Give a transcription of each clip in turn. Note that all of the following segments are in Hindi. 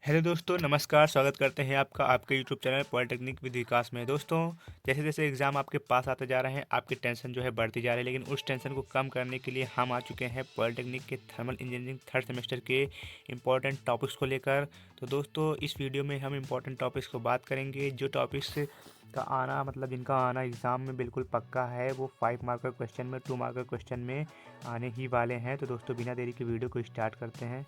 हेलो दोस्तों, नमस्कार। स्वागत करते हैं आपका आपके यूट्यूब चैनल पॉलिटेक्निक विद विकास में। दोस्तों, जैसे जैसे एग्ज़ाम आपके पास आते जा रहे हैं, आपकी टेंशन जो है बढ़ती जा रही है, लेकिन उस टेंशन को कम करने के लिए हम आ चुके हैं पॉलिटेक्निक के थर्मल इंजीनियरिंग थर्ड सेमेस्टर के इम्पॉर्टेंट टॉपिक्स को लेकर। तो दोस्तों, इस वीडियो में हम इम्पॉर्टेंट टॉपिक्स को बात करेंगे, जो टॉपिक्स का आना मतलब जिनका आना एग्ज़ाम में बिल्कुल पक्का है। वो 5 मार्कर क्वेश्चन में, 2 मार्कर क्वेश्चन में आने ही वाले हैं। तो दोस्तों, बिना देरी के वीडियो को स्टार्ट करते हैं।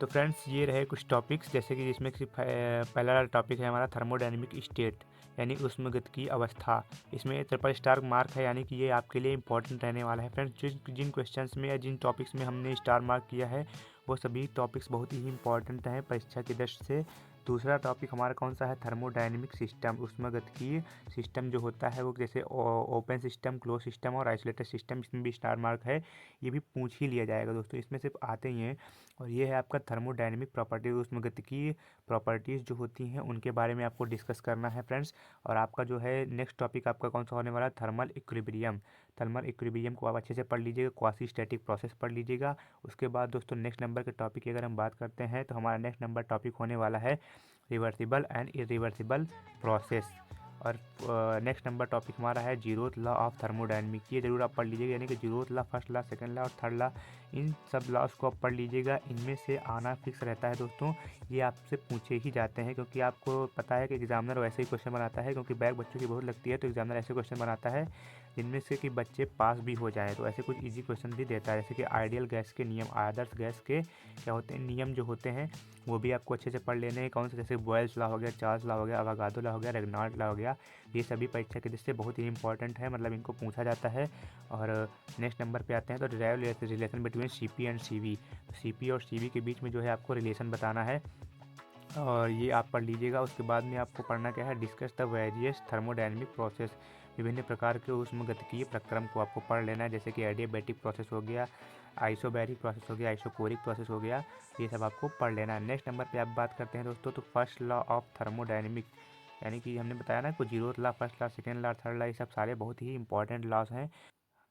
तो फ्रेंड्स, ये रहे कुछ टॉपिक्स, जैसे कि जिसमें कि पहला टॉपिक है हमारा थर्मोडायनेमिक स्टेट, यानी ऊष्मगतिकीय अवस्था। इसमें ट्रिपल स्टार मार्क है, यानी कि ये आपके लिए इंपॉर्टेंट रहने वाला है। फ्रेंड्स, जिन जिन क्वेश्चंस में या जिन टॉपिक्स में हमने स्टार मार्क किया है, वो सभी टॉपिक्स बहुत ही इंपॉर्टेंट हैं परीक्षा की दृष्टि से। दूसरा टॉपिक हमारा कौन सा है? थर्मोडायनेमिक सिस्टम, ऊष्मगतिकीय सिस्टम जो होता है वो जैसे ओपन सिस्टम, क्लोज सिस्टम और आइसोलेटेड सिस्टम, इसमें भी स्टार मार्क है। ये भी पूछ ही लिया जाएगा दोस्तों, इसमें सिर्फ आते ही हैं। और ये है आपका थर्मोडायनेमिक प्रॉपर्टी, ऊष्मगतिकीय प्रॉपर्टीज़ जो होती हैं उनके बारे में आपको डिस्कस करना है फ्रेंड्स। और आपका जो है नेक्स्ट टॉपिक आपका कौन सा होने वाला है? Thermal equilibrium. थर्मल इक्विलिब्रियम को आप अच्छे से पढ़ लीजिएगा, क्वासी स्टैटिक प्रोसेस पढ़ लीजिएगा। उसके बाद दोस्तों, नेक्स्ट नंबर के टॉपिक की अगर हम बात करते हैं, तो हमारा नेक्स्ट नंबर टॉपिक होने वाला है रिवर्सिबल एंड इरिवर्सिबल प्रोसेस। और नेक्स्ट नंबर टॉपिक हमारा है जीरोथ लॉ ऑफ थर्मोडायनेमिक। ये जरूर आप पढ़ लीजिएगा, यानी कि zeroth law, first law, second law और थर्ड लॉ, इन सब लॉस को आप पढ़ लीजिएगा। इनमें से आना फिक्स रहता है दोस्तों, ये आपसे पूछे ही जाते हैं, क्योंकि आपको पता है कि एग्जामिनर वैसे ही क्वेश्चन बनाता है, क्योंकि बैक बच्चों की बहुत लगती है, तो एग्जामिनर ऐसे क्वेश्चन बनाता है जिनमें से कि बच्चे पास भी हो जाएँ। तो ऐसे कुछ इजी क्वेश्चन भी देता है, जैसे कि आइडियल गैस के नियम, आदर्श गैस के क्या होते हैं नियम जो होते हैं, वो भी आपको अच्छे से पढ़ लेने हैं। कौन से? जैसे बॉयल्स लॉ हो गया, चार्ल्स लॉ हो गया, अवागाड्रो लॉ हो गया, रेनॉल्ड्स लॉ हो गया। ये सभी परीक्षा की दृष्टि से बहुत ही इंपॉर्टेंट है, मतलब इनको पूछा जाता है। और नेक्स्ट नंबर पे आते हैं, तो derive relation between CP and CV. CP और सीवी के बीच में जो है आपको रिलेशन बताना है, और ये आप पढ़ लीजिएगा। उसके बाद में आपको पढ़ना क्या है? Discuss the various thermodynamic process. विभिन्न प्रकार के ऊष्मगतिकीय प्रक्रम को आपको पढ़ लेना है, जैसे कि एडियाबैटिक प्रोसेस हो गया, आइसोबैरिक प्रोसेस हो गया, आइसोकोरिक प्रोसेस हो गया। ये सब आपको पढ़ लेना है। नेक्स्ट नंबर पे आप बात करते हैं दोस्तों, तो फर्स्ट लॉ ऑफ थर्मोडायनेमिक, यानी कि हमने बताया ना कुछ zero law, first law, second law, third law, ये सब सारे बहुत ही इंपॉर्टेंट लॉज हैं।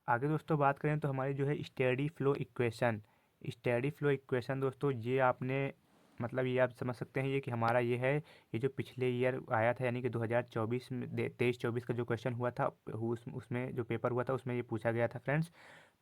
आगे दोस्तों बात करें तो हमारी जो है steady flow equation. Steady flow equation दोस्तों, ये आपने मतलब ये आप समझ सकते हैं, ये कि हमारा ये है, ये जो पिछले ईयर आया था, यानी कि 2024 में 23-24 का जो क्वेश्चन हुआ था, उसमें जो पेपर हुआ था उसमें ये पूछा गया था फ्रेंड्स।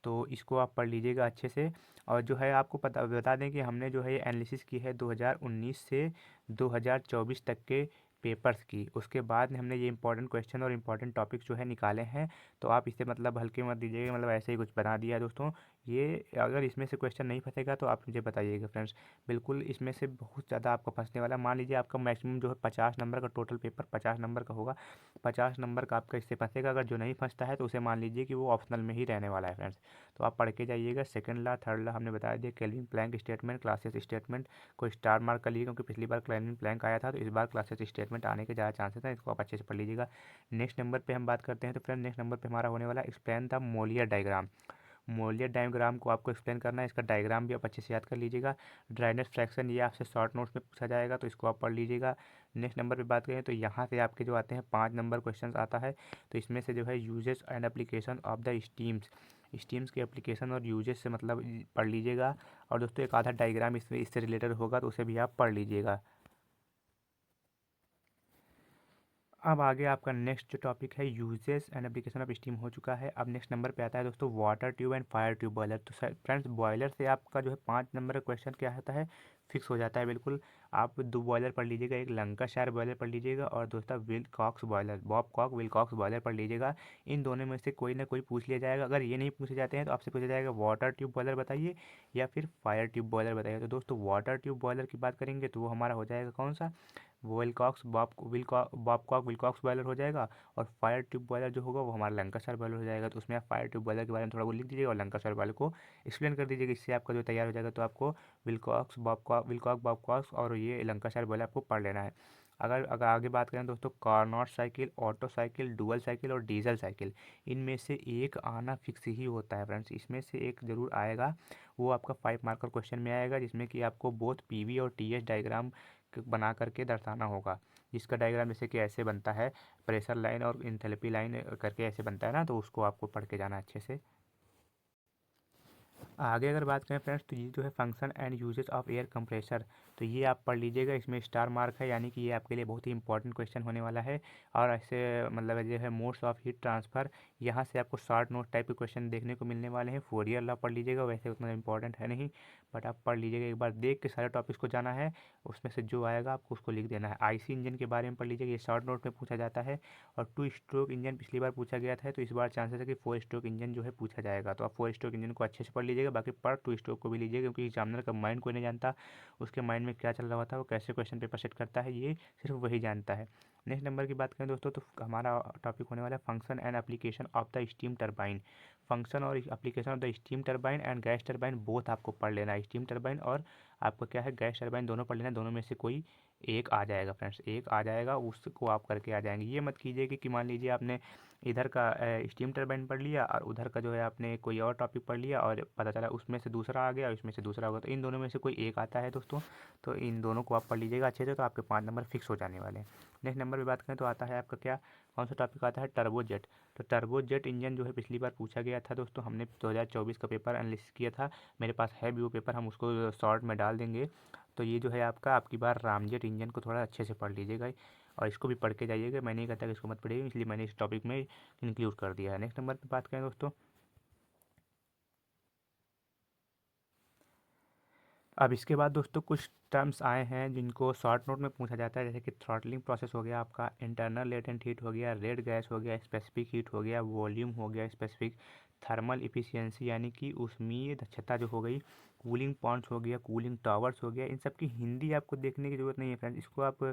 तो इसको आप पढ़ लीजिएगा अच्छे से। और जो है आपको पता बता दें कि हमने जो है ये एनालिसिस की है 2019 से 2024 तक के पेपर्स की। उसके बाद में हमने ये इंपॉर्टेंट क्वेश्चन और इंपॉर्टेंट टॉपिक जो है निकाले हैं। तो आप इसे मतलब हल्के मत दीजिएगा, मतलब ऐसे ही कुछ बना दिया है दोस्तों। ये अगर इसमें से क्वेश्चन नहीं फंसेगा तो आप मुझे बताइएगा फ्रेंड्स। बिल्कुल इसमें से बहुत ज़्यादा आपको फंसने वाला है। मान लीजिए आपका मैक्सिमम जो है 50 नंबर का, टोटल पेपर 50 नंबर का होगा, 50 नंबर का आपका इससे फंसेगा। अगर जो नहीं फंसता है तो उसे मान लीजिए कि वो ऑप्शनल में ही रहने वाला है फ्रेंड्स। तो आप पढ़ के जाइएगा। सेकंड लॉ, थर्ड लॉ हमने बता दिया, Kelvin Planck statement, Clausius statement को स्टार मार्क कर लीजिए, क्योंकि पिछली बार केल्विन प्लैंक आया था, तो इस बार क्लासियस स्टेटमेंट आने के ज़्यादा चांसेस हैं। इसको आप अच्छे से पढ़ लीजिएगा। नेक्स्ट नंबर पे हम बात करते हैं, तो फ्रेंड नेक्स्ट नंबर पे हमारा होने वाला explain the Molière diagram. Molière diagram को आपको एक्सप्लेन करना है, इसका डायग्राम भी आप अच्छे से याद कर लीजिएगा। ड्राइनेस फ्रैक्शन, ये आपसे शॉर्ट नोट्स में पूछा जाएगा, तो इसको आप पढ़ लीजिएगा। नेक्स्ट नंबर पे बात करें तो यहाँ से आपके जो आते हैं 5 नंबर क्वेश्चन आता है। तो इसमें से जो है uses and application of the stems, stems के एप्लीकेशन और यूजेस से मतलब पढ़ लीजिएगा। और दोस्तों एक आधा डायग्राम इससे रिलेटेड होगा, तो उसे भी आप पढ़ लीजिएगा। अब आगे आपका नेक्स्ट जो टॉपिक है, uses and application of steam हो चुका है। अब नेक्स्ट नंबर पे आता है दोस्तों water tube and fire tube boiler. तो फ्रेंड्स, बॉयलर से आपका जो है 5 नंबर का क्वेश्चन क्या होता है? फिक्स हो जाता है बिल्कुल। आप 2 बॉयलर पढ़ लीजिएगा, एक लंकाशायर बॉयलर पढ़ लीजिएगा, और दूसरा विलकॉक्स बॉयलर, बॉबकॉक विलकॉक्स बॉयलर पढ़ लीजिएगा। इन दोनों में से कोई ना कोई पूछ लिया जाएगा। अगर ये नहीं पूछे जाते हैं तो आपसे पूछा जाएगा वाटर ट्यूब बॉयलर बताइए या फिर फायर ट्यूब बॉयलर बताइए। तो दोस्तों, वाटर ट्यूब बॉयलर की बात करेंगे तो वो हमारा हो जाएगा कौन सा? बॉबकॉक विलकॉक्स बॉयलर हो जाएगा। और फायर ट्यूब बॉयलर जो होगा वो हमारा लंकाशायर बॉयलर हो जाएगा। तो उसमें आप फायर ट्यूब बॉयलर के बारे में थोड़ा वो लिख दीजिएगा और लंकाशायर बॉयलर को एक्सप्लेन कर दीजिएगा। इससे आपका जो तैयार हो जाएगा। तो आपको विलकॉक बॉबकॉक्स और ये लंकाशायर बॉयलर आपको पढ़ लेना है। अगर अगर आगे बात करें दोस्तों, Carnot cycle, auto cycle, dual cycle और डीजल साइकिल, इनमें से एक आना फिक्स ही होता है फ्रेंड्स। इसमें से एक ज़रूर आएगा, वो आपका 5 मार्क का क्वेश्चन में आएगा, जिसमें कि आपको बोथ पीवी और टीएस डायग्राम बना करके दर्शाना होगा। जिसका डायग्राम जैसे कि ऐसे बनता है, प्रेशर लाइन और इंथैल्पी लाइन करके ऐसे बनता है ना, तो उसको आपको पढ़ के जाना अच्छे से। आगे अगर बात करें फ्रेंड्स, तो ये जो है function and uses of air compressor, तो ये आप पढ़ लीजिएगा, इसमें स्टार मार्क है, यानी कि ये आपके लिए बहुत ही इंपॉर्टेंट क्वेश्चन होने वाला है। और ऐसे मतलब जो है मोड्स ऑफ हीट ट्रांसफ़र, यहाँ से आपको शॉर्ट नोट टाइप के क्वेश्चन देखने को मिलने वाले हैं। फोरियर लॉ पढ़ लीजिएगा, वैसे उतना इंपॉर्टेंट है नहीं, बट आप पढ़ लीजिएगा, एक बार देख के सारे टॉपिक्स को जाना है, उसमें से जो आएगा आपको उसको लिख देना है। आईसी इंजन के बारे में पढ़ लीजिएगा, ये शॉर्ट नोट में पूछा जाता है। और 2 स्ट्रोक इंजन पिछली बार पूछा गया था, तो इस बार चांसेस है कि 4 स्ट्रोक इंजन जो है पूछा जाएगा, तो आप 4 स्ट्रोक इंजन को अच्छे से पढ़ लीजिएगा। बाकी पर 2 स्ट्रोक को भी लीजिएगा, क्योंकि एग्जामिनर का माइंड कोई नहीं जानता, उसके माइंड में क्या चल रहा होता है, वो कैसे क्वेश्चन पेपर सेट करता है, ये सिर्फ वही जानता है। नेक्स्ट नंबर की बात करें दोस्तों, तो हमारा टॉपिक होने वाला है function and application of the steam turbine. Function और application of the steam turbine and gas turbine both आपको पढ़ लेना है। स्टीम टरबाइन और आपका क्या है, गैस टरबाइन, दोनों पढ़ लेना है। दोनों में से कोई एक आ जाएगा फ्रेंड्स, एक आ जाएगा, उसको आप करके आ जाएंगे। ये मत कीजिए कि मान लीजिए आपने इधर का स्टीम टरबाइन पढ़ लिया और उधर का जो है आपने कोई और टॉपिक पढ़ लिया और पता चला उसमें से दूसरा आ गया और इसमें से दूसरा होगा, तो इन दोनों में से कोई एक आता है दोस्तों, तो इन दोनों को आप पढ़ लीजिएगा अच्छे से, तो आपके 5 नंबर फिक्स हो जाने वाले हैं। नेक्स्ट नंबर की बात करें तो आता है आपका क्या, कौन सा टॉपिक आता है, टर्बोजेट। तो टर्बोजेट इंजन जो है पिछली बार पूछा गया था दोस्तों, हमने 2024 का पेपर एनालिसिस किया था, मेरे पास है भी वो पेपर, हम उसको शॉर्ट में डाल देंगे। तो ये जो है आपका आपकी बार रामजेट इंजन को थोड़ा अच्छे से पढ़ लीजिएगा और इसको भी पढ़ के जाइएगा। मैं नहीं कहता कि इसको मत पढ़िएगा, इसलिए मैंने इस टॉपिक में इंक्लूड कर दिया है। नेक्स्ट नंबर पे बात करें दोस्तों, अब इसके बाद दोस्तों कुछ टर्म्स आए हैं जिनको शॉर्ट नोट में पूछा जाता है, जैसे कि थ्रॉटलिंग प्रोसेस हो गया आपका, इंटरनल लेटेंट हीट हो गया, रेड गैस हो गया, स्पेसिफिक हीट हो गया, वॉल्यूम हो गया स्पेसिफिक, थर्मल इफिशियंसी यानी कि ऊष्मीय दक्षता जो हो गई, कूलिंग पॉइंट्स हो गया, कूलिंग टावर्स हो गया। इन सब की हिंदी आपको देखने की ज़रूरत नहीं है फ्रेंड्स, इसको आप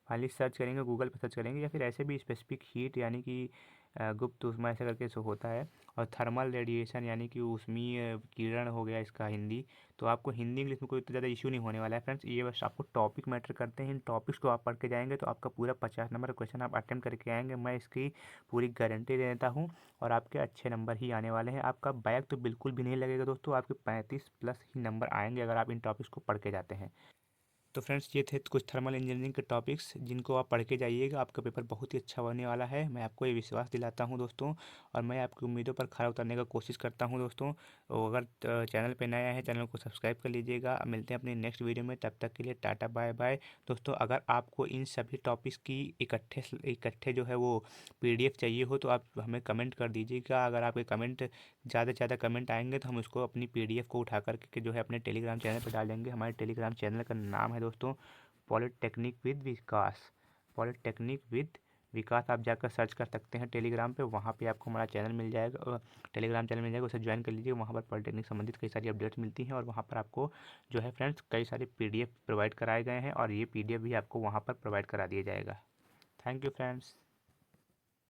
खाली सर्च करेंगे, गूगल पर सर्च करेंगे, या फिर ऐसे भी स्पेसिफिक हीट यानी कि गुप्त ऊष्मा ऐसा करके सो होता है, और थर्मल रेडिएशन यानी कि ऊष्मीय किरण हो गया इसका हिंदी। तो आपको हिंदी इंग्लिश में कोई इतना ज़्यादा इशू नहीं होने वाला है फ्रेंड्स, ये बस आपको टॉपिक मैटर करते हैं। इन टॉपिक्स को आप पढ़ के जाएंगे तो आपका पूरा 50 नंबर का क्वेश्चन आप अटेम्प्ट करके आएंगे, मैं इसकी पूरी गारंटी देता हूँ। और आपके अच्छे नंबर ही आने वाले हैं, आपका बैक तो बिल्कुल भी नहीं लगेगा दोस्तों, आपके 35+ ही नंबर आएंगे अगर आप इन टॉपिक्स को पढ़ के जाते हैं। तो फ्रेंड्स ये थे कुछ थर्मल इंजीनियरिंग के टॉपिक्स जिनको आप पढ़ के जाइएगा, आपका पेपर बहुत ही अच्छा होने वाला है, मैं आपको ये विश्वास दिलाता हूँ दोस्तों। और मैं आपकी उम्मीदों पर खरा उतरने का कोशिश करता हूँ दोस्तों। तो अगर चैनल पे नया है, चैनल को सब्सक्राइब कर लीजिएगा। मिलते हैं अपने नेक्स्ट वीडियो में, तब तक के लिए टाटा बाय बाय। दोस्तों अगर आपको इन सभी टॉपिक्स की इकट्ठे इकट्ठे जो है वो PDF चाहिए हो, तो आप हमें कमेंट कर दीजिएगा। अगर आपके कमेंट ज़्यादा से ज़्यादा कमेंट आएंगे तो हम उसको अपनी PDF को उठा करके जो है अपने टेलीग्राम चैनल पर डाल देंगे। हमारे टेलीग्राम चैनल का नाम है दोस्तों polytechnic with Vikas. Polytechnic with Vikas आप जाकर सर्च कर सकते हैं टेलीग्राम पे, वहाँ पे आपको हमारा चैनल मिल जाएगा, टेलीग्राम चैनल मिल जाएगा, उसे ज्वाइन कर लीजिए। वहाँ पर पॉलिटेक्निक संबंधित कई सारी अपडेट्स मिलती हैं और वहाँ पर आपको जो है फ्रेंड्स कई सारे PDF प्रोवाइड कराए गए हैं और ये PDF भी आपको वहाँ पर प्रोवाइड करा दिया जाएगा। Thank you friends.